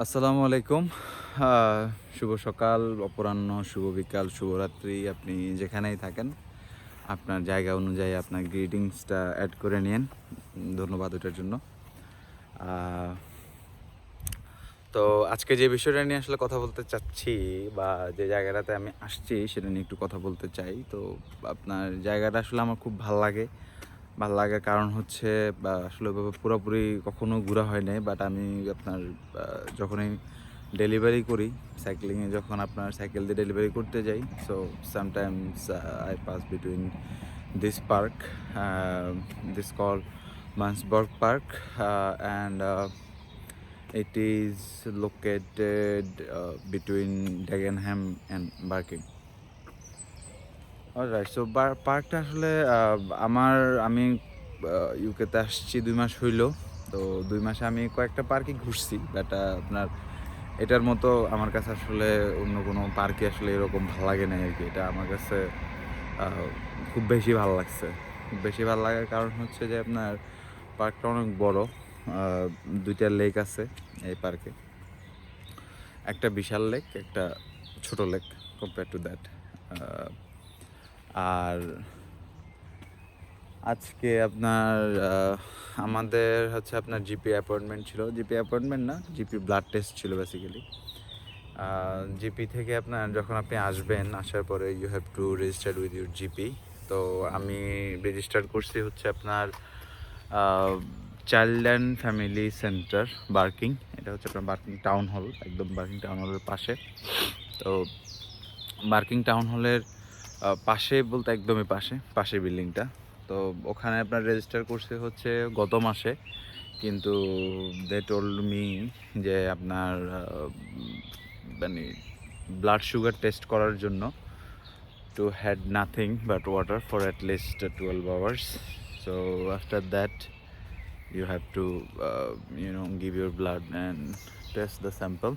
আসসালামু আলাইকুম। শুভ সকাল, অপরাহ্ন, শুভ বিকাল, শুভরাত্রি। আপনি যেখানেই থাকেন, আপনার জায়গা অনুযায়ী আপনার গ্রিটিংসটা অ্যাড করে নিন। ধন্যবাদ ওটার জন্য। আ তো আজকে যে বিষয়টা নিয়ে আসলে কথা বলতে চাচ্ছি বা যে জায়গাটাতে আমি আসছি সেটা নিয়ে একটু কথা বলতে চাই। তো আপনার জায়গাটা আসলে আমার খুব ভাল লাগে। ভাল লাগার কারণ হচ্ছে আসলে ওইভাবে পুরোপুরি কখনো ঘোরা হয় নাই। বাট আমি আপনার আ যখনই ডেলিভারি করি, সাইক্লিংয়ে যখন আপনার সাইকেল দিয়ে ডেলিভারি করতে যাই, so sometimes I pass between this park, uh this call Mansberg park, and it is located between Dagenham and Barking. Alright, so পার্কটা আসলে আমি ইউকেতে আসছি ২ মাস হইলো। তো ২ মাসে আমি কয়েকটা পার্কই ঘুরছি। বাট আপনার এটার মতো আমার কাছে আসলে অন্য কোনো পার্কই আসলে এরকম ভাল লাগে নাই আরকি। এটা আমার কাছে আ খুব বেশি ভাল লাগছে। খুব বেশি ভাল লাগার কারণ হচ্ছে যে আপনার পার্কটা অনেক বড়। আ ২ টা লেক আছে এই পার্কে। একটা বিশাল লেক, একটা ছোট লেক কম্পেয়ার টু দ্যাট। আ আর আজকে আপনার আমাদের হচ্ছে আপনার জিপি অ্যাপয়েন্টমেন্ট ছিল। জিপি অ্যাপয়েন্টমেন্ট না, জিপি ব্লাড টেস্ট ছিল বেসিক্যালি। আ জিপি থেকে আপনার যখন আপনি আসবেন, আসার পরে you have to register with your GP. তো আমি রেজিস্টার করছি হচ্ছে আপনার আ child and family centre, Barking. এটা হচ্ছে আপনার বার্কিং টাউন হল, একদম বার্কিং টাউন হলের পাশে। তো বার্কিং টাউন হলের পাশে বলতে একদমই পাশে বিল্ডিংটা। তো ওখানে আপনার রেজিস্টার করছে হচ্ছে গত মাসে। কিন্তু দে টোল্ড মি যে আপনার মানে ব্লাড সুগার টেস্ট করার জন্য to had nothing but water for at least 12 hours. So after that you have to give your blood and test the sample.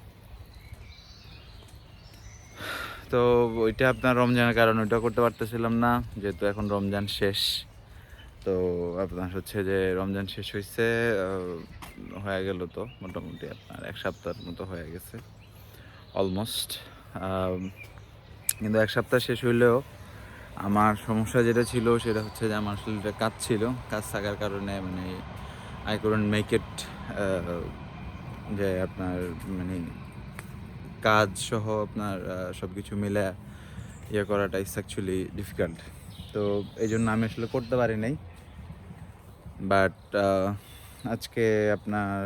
তো ওইটা আপনার রমজানের কারণে ওইটা করতে পারতেছিলাম না, যেহেতু এখন রমজান শেষ। তো আপনার হচ্ছে যে রমজান শেষ হইছে, হয়ে গেল তো মোটামুটি আপনার ১ সপ্তাহের মতো হয়ে গেছে অলমোস্ট। কিন্তু ১ সপ্তাহ শেষ হইলেও আমার সমস্যা যেটা ছিল সেটা হচ্ছে যে আমার শরীরটা কাজ ছিল। কাজ থাকার কারণে মানে I couldn't make it, যে আপনার মানে কাজ সহ আপনার সবকিছু মিলায়া ইয়ে করাটা is actually difficult. তো এইজন্য আমি আসলে করতে পারি নাই। বাট আজকে আপনার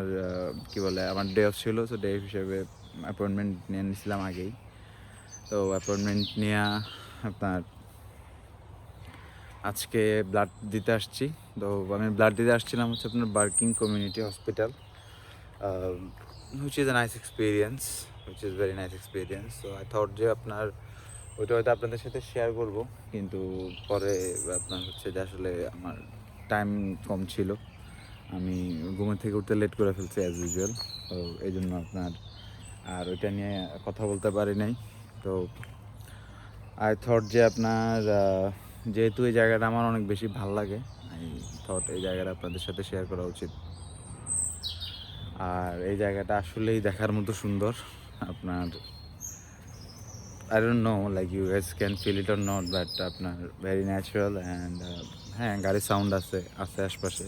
কি বলে আমার ডে অফ ছিল। সো ডে হিসেবে অ্যাপয়েন্টমেন্ট নিয়ে নিছিলাম আগেই। তো অ্যাপয়েন্টমেন্ট নিয়া আপনার আজকে ব্লাড দিতে আসছি। তো আমি ব্লাড দিতে আসছিলাম হচ্ছে আপনার barking community hospital, which is a nice experience, which is very nice experience. So I thought যে আপনার ওইটা হয়তো আপনাদের সাথে শেয়ার করব, কিন্তু পরে আপনার হচ্ছে যে আসলে আমার টাইম কম ছিল। আমি ঘুমের থেকে উঠতে লেট করে ফেলছি অ্যাজ ইউজুয়াল। তো এই জন্য আপনার আর ওইটা নিয়ে কথা বলতে পারি নাই। তো আই থট যে আপনার যেহেতু এই জায়গাটা আমার অনেক বেশি ভাল লাগে, আই থট এই জায়গাটা আপনাদের সাথে শেয়ার করা উচিত। আর এই জায়গাটা আসলেই দেখার মতো সুন্দর। আপনার I don't know like you guys can feel it or not, but আপনার ভেরি ন্যাচারাল অ্যান্ড হ্যাঁ, গাড়ির সাউন্ড আছে আশপাশে।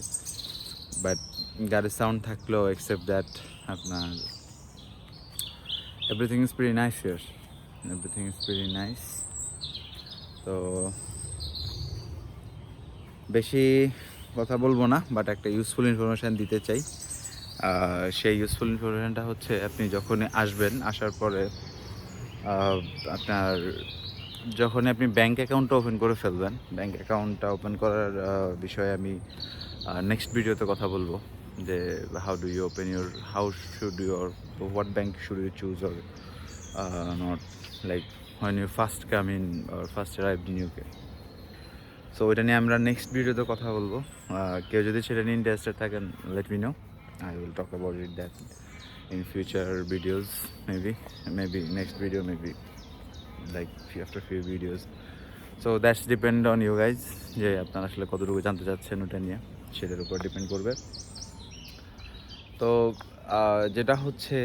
বাট গাড়ির সাউন্ড থাকলেও এক্সেপ্ট দ্যাট আপনার everything is very nice here, everything is very nice. তো বেশি কথা বলবো না, বাট একটা ইউজফুল ইনফরমেশান দিতে চাই। সেই ইউজফুল ইনফরমেশানটা হচ্ছে আপনি যখনই আসবেন, আসার পরে আপনার যখনই আপনি ব্যাঙ্ক অ্যাকাউন্টটা ওপেন করে ফেলবেন, ব্যাঙ্ক অ্যাকাউন্টটা ওপেন করার বিষয়ে আমি নেক্সট ভিডিওতে কথা বলবো যে how should your what bank should you choose or not, like when you first come in or first arrived in UK. So ওইটা নিয়ে আমরা নেক্সট ভিডিওতে কথা বলবো। কেউ যদি সেটা নিয়ে ইন্টারেস্টেড থাকেন, let me know, I will talk about it that in future videos, maybe next video, maybe like after few videos. So that's depend on you guys, যে আপনারা আসলে কতটুকু জানতে চাচ্ছেন ওটা নিয়ে, সেটার উপর ডিপেন্ড করবে। তো যেটা হচ্ছে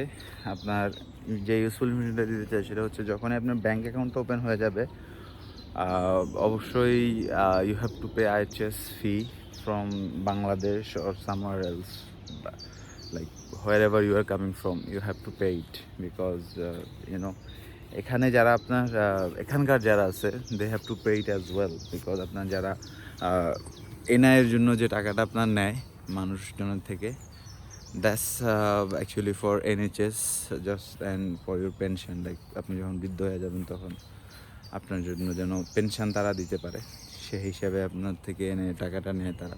আপনার যে ইউজফুল ইনফরমেশনটা দিতে চাই সেটা হচ্ছে যখনই আপনার ব্যাঙ্ক অ্যাকাউন্ট ওপেন হয়ে যাবে অবশ্যই you have to pay IHS fee from Bangladesh or somewhere else, like wherever you are coming from you have to pay it because you know এখানে যারা আপনার এখানকার যারা আছে they have to pay it as well because আপনার যারা এনআইয়ের জন্য যে টাকাটা আপনার নেয় মানুষজনের থেকে that's actually for NHS just and for your pension, like আপনি যখন বৃদ্ধ হয়ে যাবেন তখন আপনার জন্য যেন পেনশন তারা দিতে পারে সেই হিসাবে আপনার থেকে এনে টাকাটা নেয় তারা।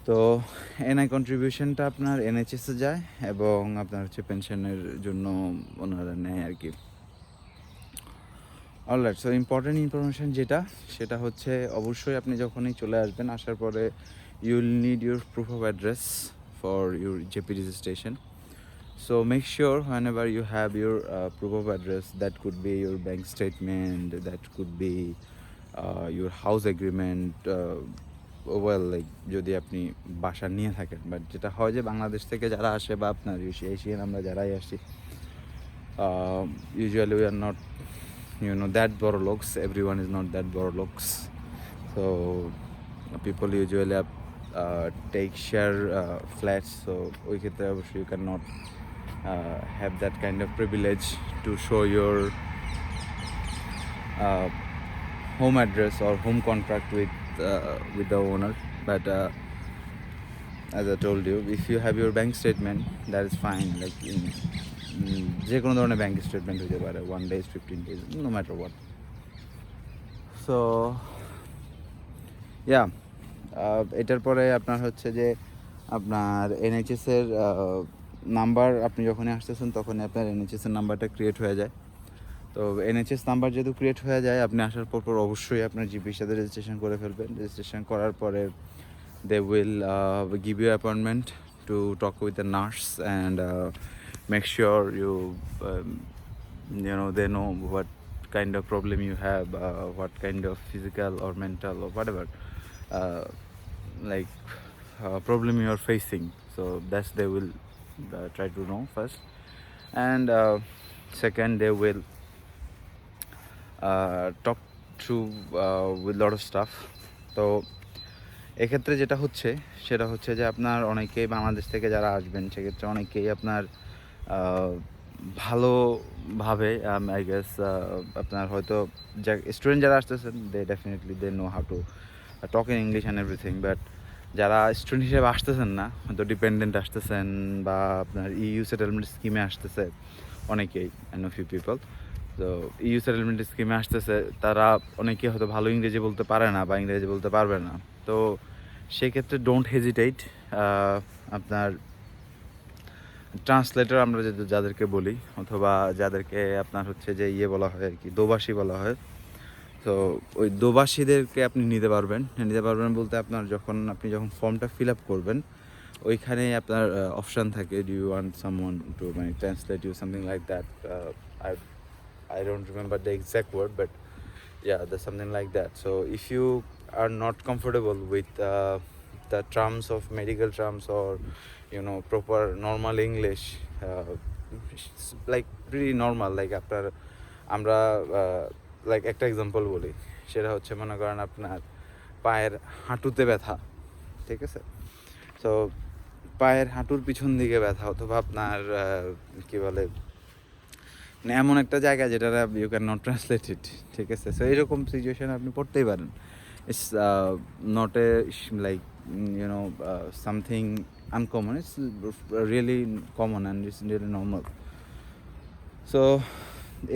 তো এনআই কন্ট্রিবিউশনটা আপনার NHS-এ যায় এবং আপনার হচ্ছে পেনশনের জন্য ওনারা নেয় আর কি। অলরাইট, সো ইম্পর্টেন্ট ইনফরমেশন যেটা সেটা হচ্ছে অবশ্যই আপনি যখনই চলে আসবেন আসার পরে you will need your proof of address for your JP registration. So make sure whenever you have your proof of address, that could be your bank statement, that could be your house agreement, well like যদি আপনি বাসা নিয়ে থাকেন, but যেটা হয় যে বাংলাদেশ থেকে যারা আসে বা আপনার এশিয়ান আমরা যারাই আসি usually we are not that borologs, everyone is not that borologs, so people usually take share flats, so ওই ক্ষেত্রে অবশ্যই you cannot have that kind of privilege to show your home address or home contract with the owner, but as I told you, if you have your bank statement that is fine, like যে কোনো ধরনের bank statement হতে পারে 1 days 15 days no matter what. So yeah, এটার পরে আপনার হচ্ছে যে আপনার NHS-এর নাম্বার আপনি যখনই আসতেছেন তখনই আপনার NHS-এর নাম্বারটা ক্রিয়েট হয়ে যায়। তো NHS নাম্বার যেহেতু ক্রিয়েট হয়ে যায় আপনি আসার পর অবশ্যই আপনার জিপির সাথে রেজিস্ট্রেশন করে ফেলবেন। রেজিস্ট্রেশন করার পরে they will give you appointment to talk with the nurse and make sure they know what kind of problem you have, what kind of physical or mental or whatever problem you are facing, so that's they will try to know first, and second they will talk to with lot of stuff. তো এক্ষেত্রে যেটা হচ্ছে সেটা হচ্ছে যে আপনার অনেকেই বাংলাদেশ থেকে যারা আসবেন সেক্ষেত্রে অনেকেই আপনার ভালোভাবে আই গেস আপনার হয়তো স্টুডেন্ট যারা আসতেছেন they definitely they know how to talk in English and everything, but যারা স্টুডেন্ট হিসেবে আসতেছেন না, হয়তো ডিপেন্ডেন্ট আসতেছেন বা আপনার EU সেটেলমেন্ট স্কিমে আসতেছে অনেকেই, আই নো ফিউ পিপল, তো EU সেটেলমেন্ট স্কিমে আসতেছে তারা অনেকেই হয়তো ভালো ইংরেজি বলতে পারে না বা ইংরেজি বলতে পারবে না। তো সেক্ষেত্রে ডোন্ট হেজিটেট, আপনার ট্রান্সলেটর আমরা যাদেরকে বলি অথবা যাদেরকে আপনার হচ্ছে যে বলা হয় আর কি দোভাষী বলা হয়, তো ওই দোভাষীদেরকে আপনি নিতে পারবেন বলতে আপনার আপনি যখন ফর্মটা ফিল আপ করবেন ওইখানে আপনার অপশান থাকে, do you want someone to মানে translate you something like that, I don't remember the exact word, but yeah, there's something like that. So if you are not comfortable with the terms of medical terms or proper normal English, like pretty normal, like আপনার আমরা like একটা example বলি, সেটা হচ্ছে মনে করেন আপনার পায়ের হাঁটুতে ব্যথা, ঠিক আছে, তো পায়ের হাঁটুর পিছন দিকে ব্যথা অথবা আপনার কি বলে এমন একটা জায়গা যেটা you can not translate it, ঠিক আছে, সো এইরকম সিচুয়েশানে আপনি পড়তেই পারেন। It's not a like something uncommon, it's really common and it's really normal. So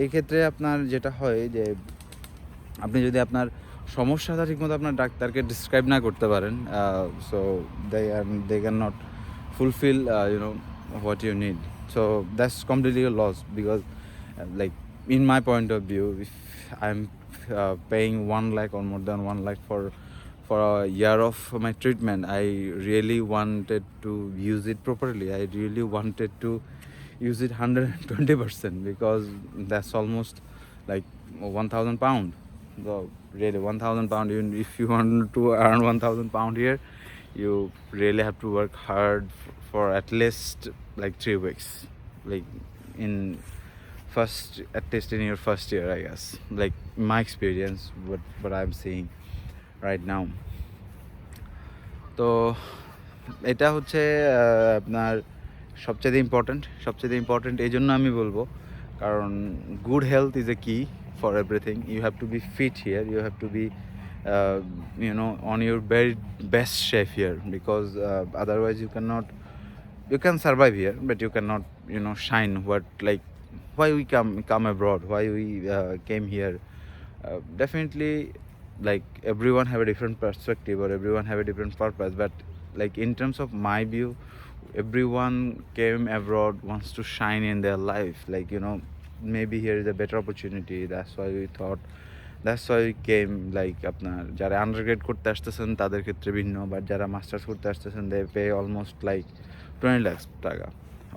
এই ক্ষেত্রে আপনার যেটা হয় যে আপনি যদি আপনার সমস্যাটা ঠিকমতো আপনার ডাক্তারকে ডিসক্রাইব না করতে পারেন, so they cannot fulfill what you need, so that's completely a loss because like in my point of view, if I'm paying 1 lakh or more than 1 lakh for a year of my treatment, I really wanted to use it properly. I really wanted to use it 120% because that's almost like 1,000 pound. So really 1,000 pound, even if you want to earn 1,000 pound here, you really have to work hard for at least like 3 weeks, like in first, at least in your first year, I guess, like my experience, what I'm seeing right now. তো এটা হচ্ছে আপনার সবচেয়ে important এই জন্য আমি বলবো, কারণ good health is a key for everything. You have to be fit here, you have to be on your very best shape here, because otherwise you can survive here, but you cannot shine. What, like, why we come abroad, why we came here. Definitely, like, everyone have a different perspective, or everyone have a different purpose, but like in terms of my view, everyone came abroad wants to shine in their life, like, maybe here is a better opportunity. That's why we thought, that's why we came. Like, আপনার যারা undergrad করতে আসতেছেন তাদের ক্ষেত্রে ভিন্ন, but যারা masters করতে আসতেছেন they pay almost like 20 lakh টাকা,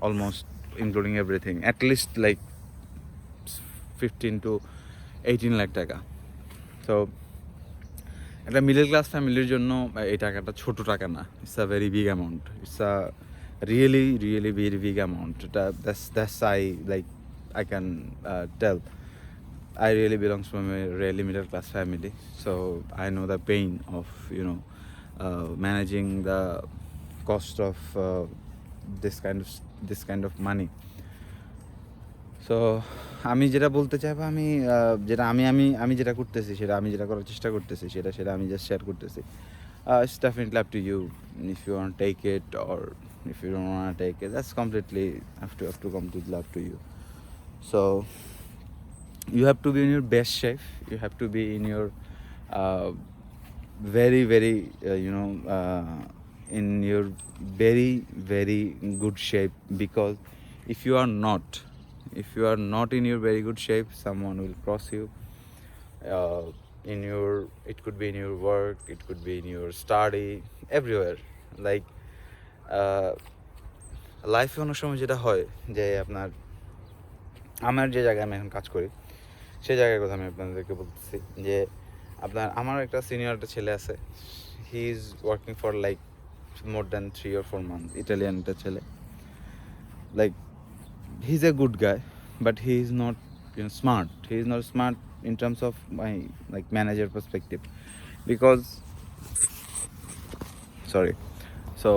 almost including everything, at least like 15 to 18 lakh টাকা. সো একটা মিডল ক্লাস ফ্যামিলির জন্য এই টাকাটা ছোট টাকা না, it's a very big amount, it's a really very big amount. That's I can tell. I really belongs from a really middle class family, so I know the pain of managing the cost of this kind of money. So আমি যেটা বলতে চাইবো, আমি যেটা করতেছি, আমি যেটা করার চেষ্টা করতেছি, সেটা আমি জাস্ট শেয়ার করতেছি. It's definitely up to you if you want to take it, or if you don't want to take it, that's completely have to completely up to you. So you have to be in your best shape, you have to be in your very in your very good shape, because if you are not in your very good shape, someone will cross you. It could be in your work, it could be in your study, everywhere. Like লাইফে অনেক সময় যেটা হয় যে আমার যে জায়গায় আমি এখন কাজ করি, সেই জায়গার কথা আমি আপনাদেরকে বলতেছি, যে আমার একটা সিনিয়র একটা ছেলে আছে, he is working for like more than 3 or 4 months, Italian একটা ছেলে. Like he is a good guy, but he is not smart. He is not smart in terms of my manager perspective, because so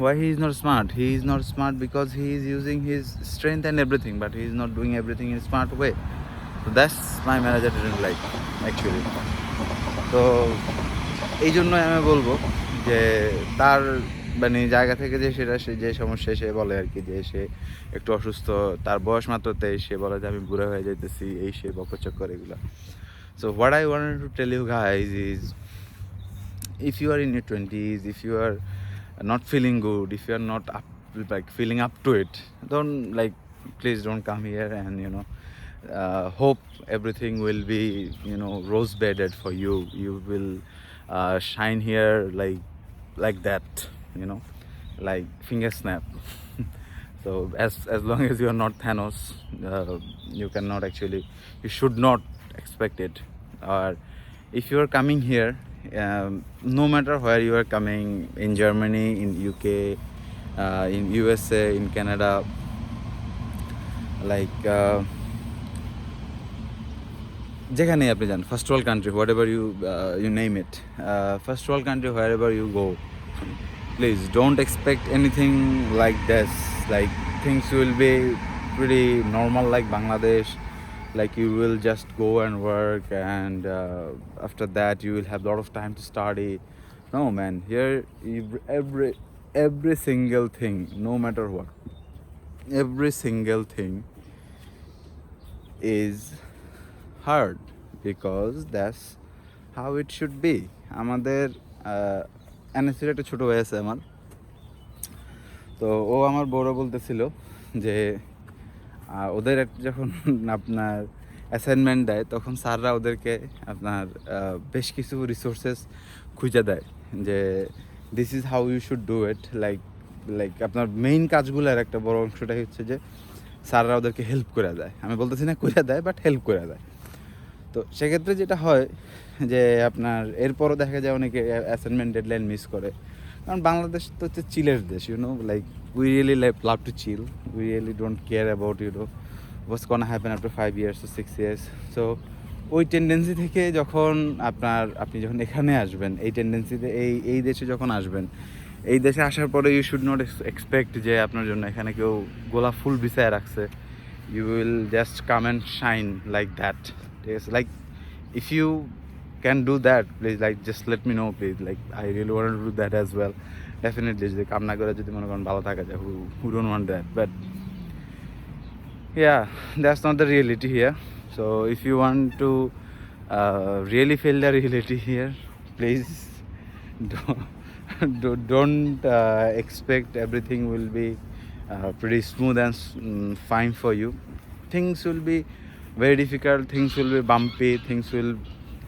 why he is not smart? He is not smart because he is using his strength and everything, but he is not doing everything in a smart way. So that's my manager didn't like, actually. তো এই জন্যই আমি বলবো যে তার জায়গা থেকে যে সমস্যা সে বলে আর কি, যে সে একটু অসুস্থ, তার বয়স মাত্র 23, সে বলে যে আমি বুড়া হয়ে যাইতেছি, এই সে বকচক্কর এগুলো. So what I wanted to tell you guys is, if you are in your 20s, if you are not feeling good, if you are not feeling up to it, please don't come here and hope everything will be rose bedded for you. You will shine here like that, like finger snap. So as long as you are not Thanos, you cannot actually, you should not expect it. Or if you are coming here, no matter where you are coming, in Germany, in UK, in USA, in Canada, যেখানে আপনি যান, first world country, what ever you name it, first world country, wherever you go, please don't expect anything like this. Like, things will be pretty normal like Bangladesh, like you will just go and work, and after that you will have a lot of time to study. No man, here every single thing, no matter what, every single thing is hard, because that's how it should be. আমাদের এনএসসির একটা ছোটো ভাই আছে আমার, তো ও আমার বড় বলতেছিল যে ওদের যখন আপনার অ্যাসাইনমেন্ট দেয়, তখন স্যাররা ওদেরকে আপনার বেশ কিছু রিসোর্সেস খুঁজে দেয়, যে this is how you should do it. Like আপনার মেইন কাজগুলোর একটা বড় অংশটাই হচ্ছে যে স্যাররা ওদেরকে হেল্প করে দেয়. আমি বলতেছি না করে দেয়, বাট হেল্প করে দেয়. তো সেক্ষেত্রে যেটা হয় যে আপনার এরপরও দেখা যায় অনেকে অ্যাসাইনমেন্ট ডেডলাইন মিস করে, কারণ বাংলাদেশ তো হচ্ছে চিলের দেশ, like we really love to chill, we really don't care about what's gonna happen after 5 years or 6 years. So ওই টেন্ডেন্সি থেকে যখন আপনি যখন এখানে আসবেন, এই টেন্ডেন্সিতে এই দেশে যখন আসবেন, এই দেশে আসার পরে ইউ শুড নট এক্সপেক্ট যে আপনার জন্য এখানে কেউ গোলাপ ফুল বিছায় রাখছে। You will just come and shine like that, ঠিক আছে? Like if you can do that, please like just let me know please, like I really want to do that as well. Definitely যদি কামনা করে যদি মনে করেন ভালো থাকা যায়, who don't want that, but yeah, that's not the reality here. So if you want to really feel the reality here, please don't expect everything will be pretty smooth and fine for you. Things will be very difficult, things will be bumpy,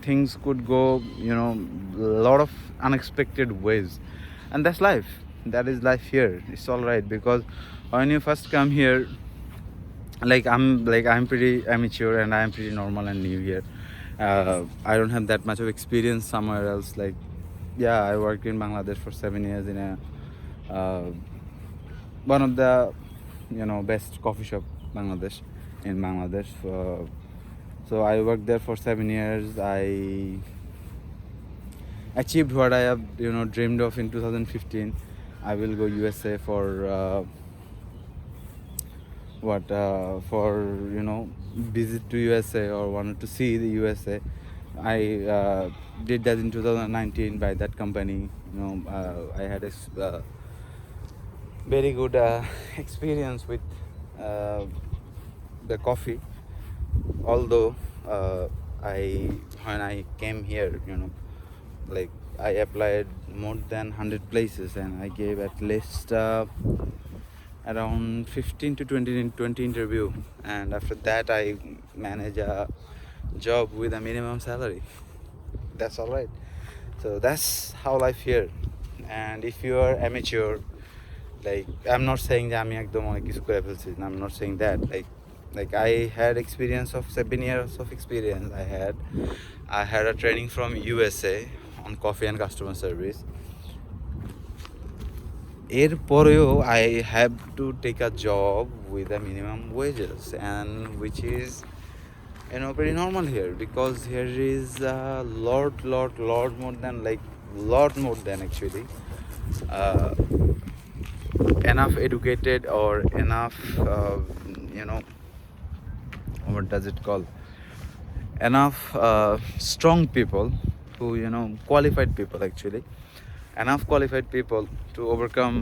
things could go, a lot of unexpected ways, and that's life. That is life here. It's all right, because when you first come here, I'm pretty amateur and I'm pretty normal and new here. I don't have that much of experience somewhere else. Like, yeah, I worked in Bangladesh for 7 years in a one of the best coffee shop in Bangladesh. So I worked there for 7 years. I achieved what I have dreamed of in 2015. I will go USA for visit to USA, or wanted to see the USA. I did that in 2019 by that company. I had a very good experience with the coffee. Although when I came here, like I applied more than 100 places and I gave at least around 15 to 20 interview, and after that I manage a job with a minimum salary. That's all right. So that's how life here. And if you are amateur, like I'm not saying that আমি একদম অনেক কিছু করে ফেলছি, I'm not saying that. Like I had experience of 7 years of experience. I had a training from USA on coffee and customer service. এরপরেও I have to take a job with a minimum wages, and which is pretty normal here, because here is a lot more than actually enough educated or enough what does it call, enough strong people who qualified people actually, enough qualified people to overcome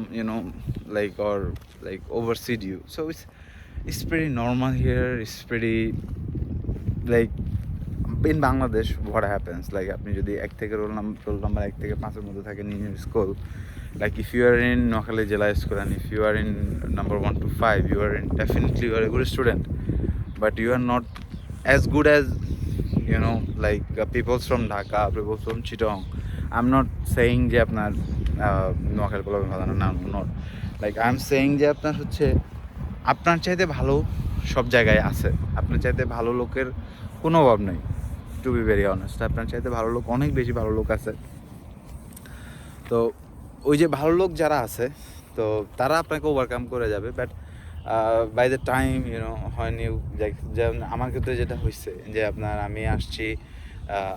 oversee you. So it's pretty normal here. It's pretty like in Bangladesh what happens, like আপনি যদি এক থেকে roll number 1 থেকে 5 এর মধ্যে থাকেন in your school, like if you are in Noakhali Jela school and if you are in number 1 to 5, you are definitely you are a good student, but you are not as good as people from Dhaka, people from Chittagong. I'm not saying যে আপনার নোয়াখালী পোলাপান ভালো না, not like I'm saying যে আপনার হচ্ছে আপনার চাইতে ভালো সব জায়গায় আছে, আপনার চাইতে ভালো লোকের কোনো অভাব নেই, টু বি ভেরি অনেস্ট। আপনার চাইতে ভালো লোক, অনেক বেশি ভালো লোক আছে। তো ওই যে ভালো লোক যারা আছে, তো তারা আপনাকে ওভারকাম করে যাবে, বাট বাই দ্য টাইম হয়নি। যেমন আমার ক্ষেত্রে যেটা হয়েছে যে আমি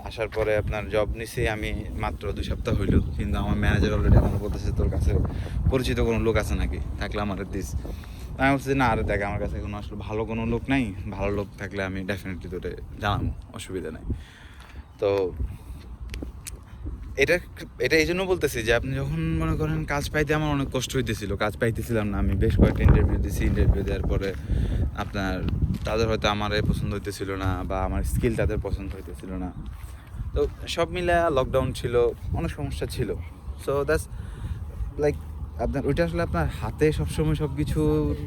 আসার পরে আপনার জব নিছি আমি মাত্র 2 সপ্তাহ হইলো, কিন্তু আমার ম্যানেজার অলরেডি আমার বলতেছে তোর কাছে পরিচিত কোনো লোক আছে নাকি, থাকলে আমার দিস। আমি বলছি না, আরে দেখ আমার কাছে কোনো আসলে ভালো কোনো লোক নাই, ভালো লোক থাকলে আমি ডেফিনেটলি তোরে জানাবো, অসুবিধা নাই। তো এটা এই জন্য বলতেছি যে আপনি যখন মনে করেন কাজ পাইতে আমার অনেক কষ্ট হইতেছিল, কাজ পাইতেছিলাম না, আমি বেশ কয়েকটা ইন্টারভিউ দিয়েছি, ইন্টারভিউ দেওয়ার পরে তাদের হয়তো আমার পছন্দ হইতেছিল না, বা আমার স্কিল তাদের পছন্দ হইতেছিল না। তো সব মিলে লকডাউন ছিল, অনেক সমস্যা ছিল। সো দ্যাটস লাইক ওইটা আসলে আপনার হাতে সবসময়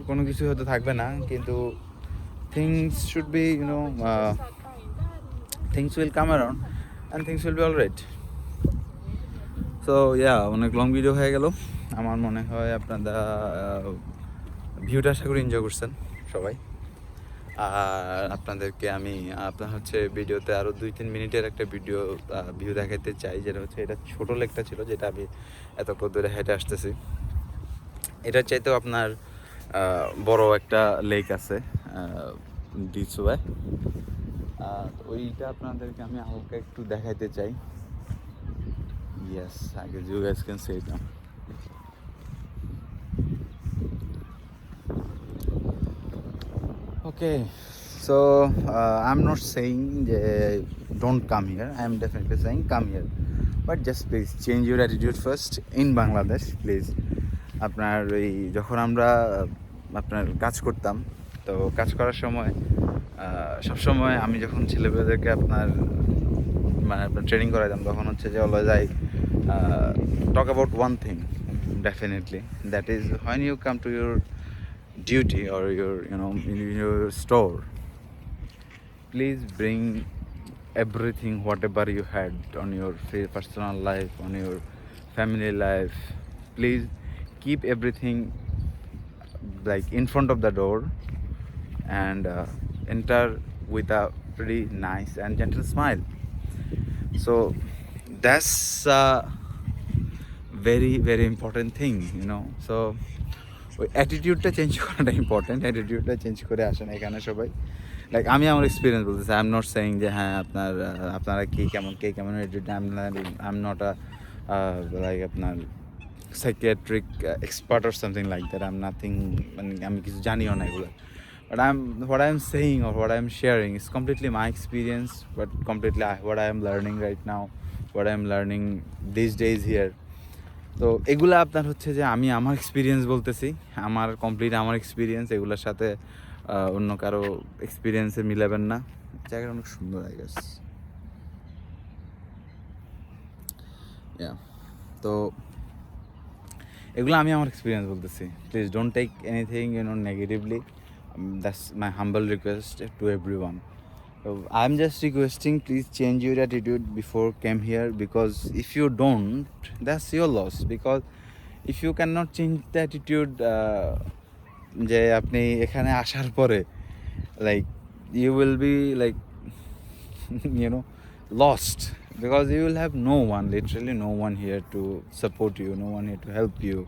কোনো কিছু হয়তো থাকবে না, কিন্তু things should be things will come around and things will be all right. So অনেক লং ভিডিও হয়ে গেল। আমার মনে হয় আপনারা ভিউটা আশা করি এনজয় করছেন সবাই। আর আপনাদেরকে আমি আপনার হচ্ছে ভিডিওতে আরও 2-3 মিনিটের একটা ভিউ দেখাতে চাই, যেটা হচ্ছে এটা ছোটো লেকটা ছিল যেটা আমি এতক্ষণ ধরে হেঁটে আসতেছি। এটার চাইতেও আপনার বড় একটা লেক আছে ডিসওয়ে, ওইটা আপনাদেরকে আমি হালকা একটু দেখাইতে চাই। Yes, I guess you guys can see it now. Okay, so I'm not saying don't come here. I'm definitely saying come here, but just please change your attitude first in Bangladesh, please. আপনার ওই যখন আমরা আপনার কাজ করতাম, তো কাজ করার সময় সবসময় আমি যখন ছেলেমেয়েদেরকে আপনার মানে আপনার ট্রেনিং করাইতাম, তখন হচ্ছে যে always I talk about one thing definitely, that is when you come to your duty or your in your store, please bring everything whatever you had on your personal life, on your family life. Please keep everything like in front of the door and enter with a pretty nice and gentle smile. So that's a very important thing, so ওই অ্যাটিটিউডটা change করাটা important. অ্যাটিটিউডটা change করে আসেন এখানে সবাই। Like আমি আমার experience বলতেছি, I am not saying যে হ্যাঁ আপনারা কে কেমন attitude. I am not a like আপনার psychiatric expert or something like that. I am nothing, মানে আমি কিছু জানিও না এগুলো। But what I am saying or what I am sharing is completely my experience, but completely what I am learning right now, what I am learning these days here. তো এগুলো আপনার হচ্ছে যে আমি আমার এক্সপিরিয়েন্স বলতেছি, আমার এক্সপিরিয়েন্স, এগুলোর সাথে অন্য কারো এক্সপিরিয়েন্সে মিলাবেন না। জায়গাটা অনেক সুন্দর আই গেস। তো এগুলো আমি আমার এক্সপিরিয়েন্স বলতেছি। Please don't take anything negatively. That's my humble request to everyone. So I'm just requesting, please change your attitude before came here, because if you don't, that's your loss. Because if you cannot change the attitude, যে আপনি এখানে আসার পরে like you will be like lost, because you will have no one, literally no one here to support you, no one here to help you.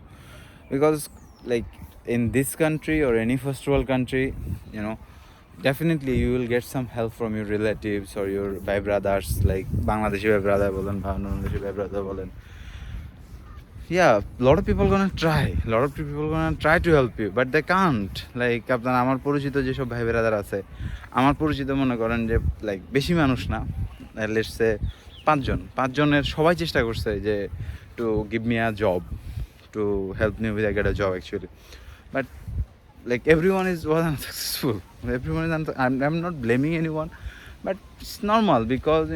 Because like in this country or any first world country, definitely you will get some help from your relatives or your bhai brothers, like Bangladeshi bhai brother bolen, Bangladeshi bhai brother bolen. Yeah, a lot of people gonna try to help you, but they can't. Like আপনার আমার পরিচিত যেসব ভাই brother আছে, আমার পরিচিত মনে করেন যে লাইক বেশি মানুষ না, লেটস সে 5 জনের সবাই চেষ্টা করছে যে to give me a job, to help me with I get a job actually, but like everyone was unsuccessful. I'm not blaming anyone, but it's normal because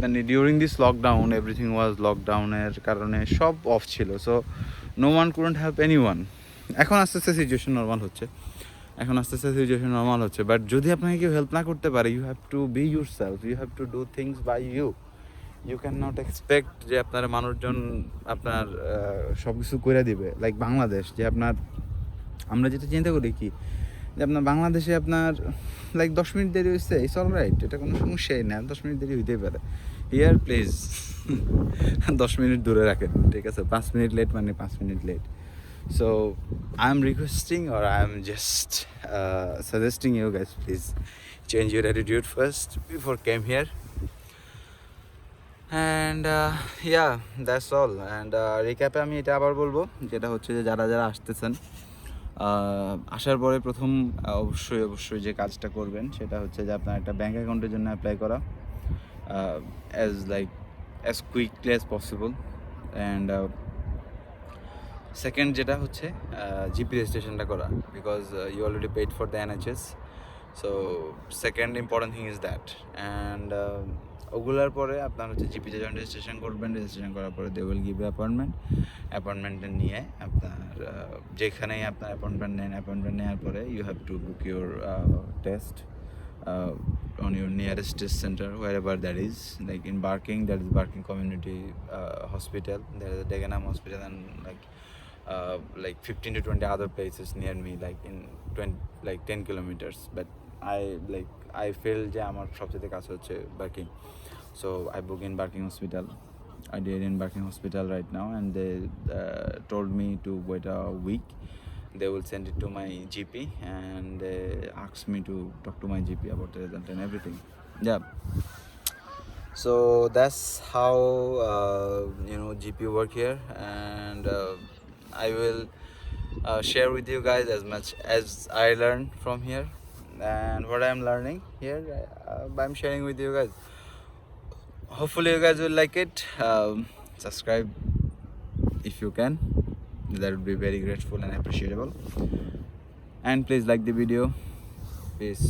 when during this lockdown, everything was lockdown এর কারণে সব of ছিল, so no one couldn't help anyone. এখন আস্তে আস্তে situation normal হচ্ছে, but যদি আপনাকে কেউ হেল্প না করতে পারে, you have to be yourself, you have to do things by you can not expect যে আপনার মানুষজন আপনার সব কিছু করে দিবে। লাইক বাংলাদেশ, যে আপনার আমরা যেটা চিন্তা করি কি যে আপনার বাংলাদেশে আপনার লাইক 10 মিনিট দেরি হয়েছে, ইটস অল রাইট, এটা কোনো সমস্যাই না, 10 মিনিট দেরি হইতেই পারে। হিয়ার প্লিজ 10 মিনিট দূরে রাখেন, ঠিক আছে? 5 মিনিট লেট মানে 5 minute late. So I am requesting or I am just suggesting you guys, please change your attitude first before came here. And that's all. And রিক্যাপে আমি এটা আবার বলবো, যেটা হচ্ছে যে যারা আসতেছেন, আসার পরে প্রথম অবশ্যই যে কাজটা করবেন সেটা হচ্ছে যে আপনার একটা ব্যাঙ্ক অ্যাকাউন্টের জন্য অ্যাপ্লাই করা as quickly as possible. And second যেটা হচ্ছে জিপি রেজিস্ট্রেশনটা করা, because you already paid for the NHS, so second important thing is that. And ওগুলোর পরে আপনার হচ্ছে জিপিতে যখন রেজিস্ট্রেশন করবেন, রেজিস্ট্রেশন করার পরে দে উইল গিভ অ্যাপয়েন্টমেন্টটা নিয়ে আপনার যেখানেই আপনার অ্যাপয়েন্টমেন্ট নেওয়ার পরে you have to book your test on your nearest test center, wherever that is. Like in Barking, there is Barking Community Hospital, there is a Dagenham Hospital, and like 15 to 20 other places near me, like in 10 kilometers. But I feel যে আমার সবচেয়ে কাছে হচ্ছে barking, so I book in Barking Hospital. I did in Barking Hospital right now, and they told me to wait a week. They will send it to my GP, and they asked me to talk to my GP about the result and everything. Yeah. So that's how GP work here, and I will share with you guys as much as I learn from here, and what I'm learning here, I'm sharing with you guys. Hopefully you guys will like it. Subscribe if you can, that would be very grateful and appreciable, and please like the video. Peace.